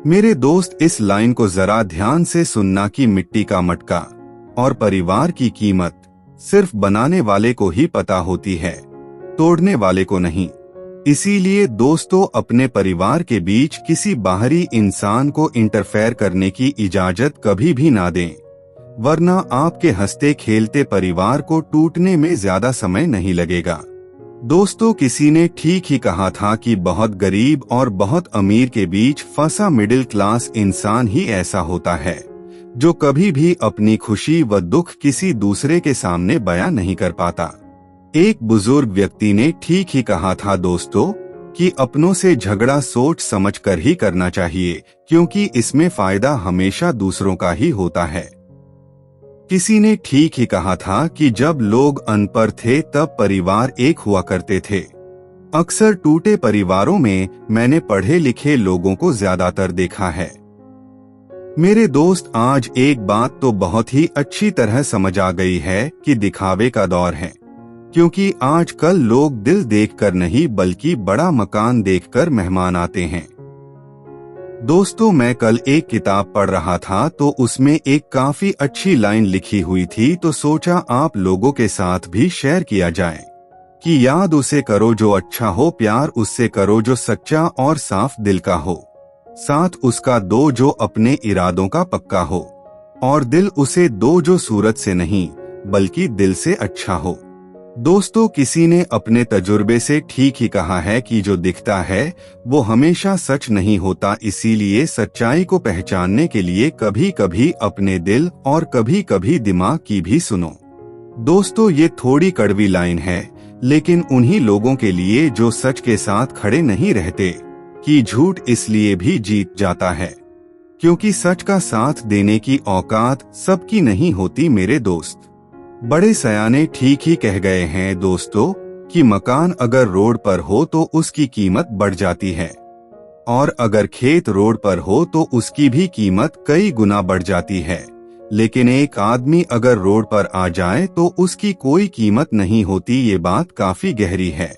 मेरे दोस्त, इस लाइन को जरा ध्यान से सुनना कि मिट्टी का मटका और परिवार की कीमत सिर्फ बनाने वाले को ही पता होती है, तोड़ने वाले को नहीं। इसीलिए दोस्तों, अपने परिवार के बीच किसी बाहरी इंसान को इंटरफेयर करने की इजाजत कभी भी ना दें, वरना आपके हंसते खेलते परिवार को टूटने में ज्यादा समय नहीं लगेगा। दोस्तों, किसी ने ठीक ही कहा था कि बहुत गरीब और बहुत अमीर के बीच फंसा मिडिल क्लास इंसान ही ऐसा होता है जो कभी भी अपनी खुशी व दुख किसी दूसरे के सामने बयां नहीं कर पाता। एक बुजुर्ग व्यक्ति ने ठीक ही कहा था दोस्तों कि अपनों से झगड़ा सोच समझकर ही करना चाहिए, क्योंकि इसमें फायदा हमेशा दूसरों का ही होता है। किसी ने ठीक ही कहा था कि जब लोग अनपढ़ थे तब परिवार एक हुआ करते थे। अक्सर टूटे परिवारों में मैंने पढ़े लिखे लोगों को ज्यादातर देखा है। मेरे दोस्त, आज एक बात तो बहुत ही अच्छी तरह समझ आ गई है कि दिखावे का दौर है, क्योंकि आजकल लोग दिल देखकर नहीं बल्कि बड़ा मकान देखकर मेहमान आते हैं। दोस्तों, मैं कल एक किताब पढ़ रहा था तो उसमें एक काफी अच्छी लाइन लिखी हुई थी, तो सोचा आप लोगों के साथ भी शेयर किया जाए कि याद उसे करो जो अच्छा हो, प्यार उससे करो जो सच्चा और साफ दिल का हो, साथ उसका दो जो अपने इरादों का पक्का हो, और दिल उसे दो जो सूरत से नहीं बल्कि दिल से अच्छा हो। दोस्तों, किसी ने अपने तजुर्बे से ठीक ही कहा है कि जो दिखता है वो हमेशा सच नहीं होता, इसीलिए सच्चाई को पहचानने के लिए कभी कभी अपने दिल और कभी कभी दिमाग की भी सुनो। दोस्तों, ये थोड़ी कड़वी लाइन है, लेकिन उन्हीं लोगों के लिए जो सच के साथ खड़े नहीं रहते कि झूठ इसलिए भी जीत जाता है क्योंकि सच का साथ देने की औकात सबकी नहीं होती। मेरे दोस्त, बड़े सयाने ठीक ही कह गए हैं दोस्तों कि मकान अगर रोड पर हो तो उसकी कीमत बढ़ जाती है, और अगर खेत रोड पर हो तो उसकी भी कीमत कई गुना बढ़ जाती है, लेकिन एक आदमी अगर रोड पर आ जाए तो उसकी कोई कीमत नहीं होती। ये बात काफी गहरी है।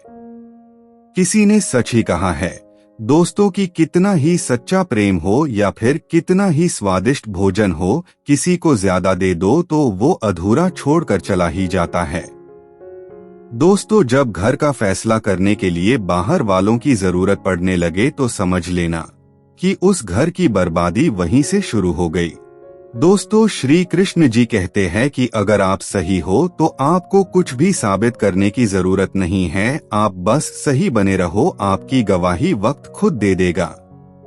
किसी ने सच ही कहा है दोस्तों कि कितना ही सच्चा प्रेम हो या फिर कितना ही स्वादिष्ट भोजन हो, किसी को ज्यादा दे दो तो वो अधूरा छोड़कर चला ही जाता है। दोस्तों, जब घर का फैसला करने के लिए बाहर वालों की जरूरत पड़ने लगे तो समझ लेना कि उस घर की बर्बादी वहीं से शुरू हो गई। दोस्तों, श्री कृष्ण जी कहते हैं कि अगर आप सही हो तो आपको कुछ भी साबित करने की जरूरत नहीं है, आप बस सही बने रहो, आपकी गवाही वक्त खुद दे देगा।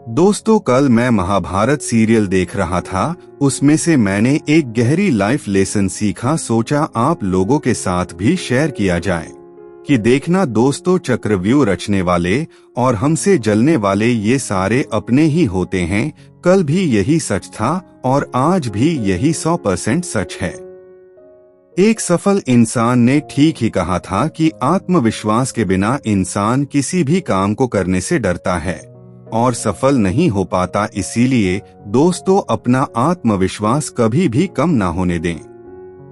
दोस्तों, कल मैं महाभारत सीरियल देख रहा था, उसमें से मैंने एक गहरी लाइफ लेसन सीखा, सोचा आप लोगों के साथ भी शेयर किया जाए कि देखना दोस्तों, चक्रव्यूह रचने वाले और हमसे जलने वाले ये सारे अपने ही होते हैं। कल भी यही सच था और आज भी यही 100% सच है। एक सफल इंसान ने ठीक ही कहा था कि आत्मविश्वास के बिना इंसान किसी भी काम को करने से डरता है और सफल नहीं हो पाता। इसीलिए दोस्तों, अपना आत्मविश्वास कभी भी कम ना होने दें।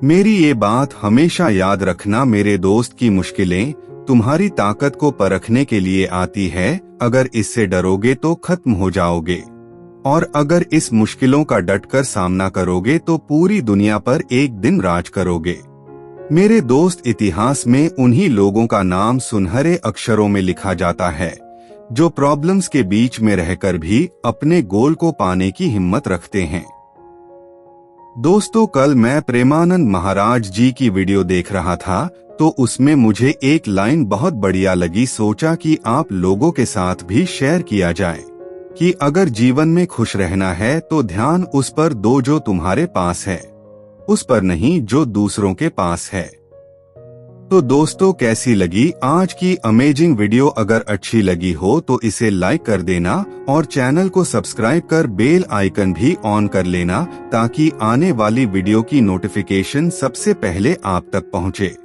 मेरी ये बात हमेशा याद रखना मेरे दोस्त की मुश्किलें तुम्हारी ताकत को परखने के लिए आती है। अगर इससे डरोगे तो खत्म हो जाओगे, और अगर इस मुश्किलों का डटकर सामना करोगे तो पूरी दुनिया पर एक दिन राज करोगे। मेरे दोस्त, इतिहास में उन्हीं लोगों का नाम सुनहरे अक्षरों में लिखा जाता है जो प्रॉब्लम्स के बीच में रहकर भी अपने गोल को पाने की हिम्मत रखते हैं। दोस्तों, कल मैं प्रेमानंद महाराज जी की वीडियो देख रहा था तो उसमें मुझे एक लाइन बहुत बढ़िया लगी, सोचा कि आप लोगों के साथ भी शेयर किया जाए कि अगर जीवन में खुश रहना है तो ध्यान उस पर दो जो तुम्हारे पास है, उस पर नहीं जो दूसरों के पास है। तो दोस्तों, कैसी लगी आज की अमेजिंग वीडियो? अगर अच्छी लगी हो तो इसे लाइक कर देना और चैनल को सब्सक्राइब कर बेल आइकन भी ऑन कर लेना ताकि आने वाली वीडियो की नोटिफिकेशन सबसे पहले आप तक पहुंचे।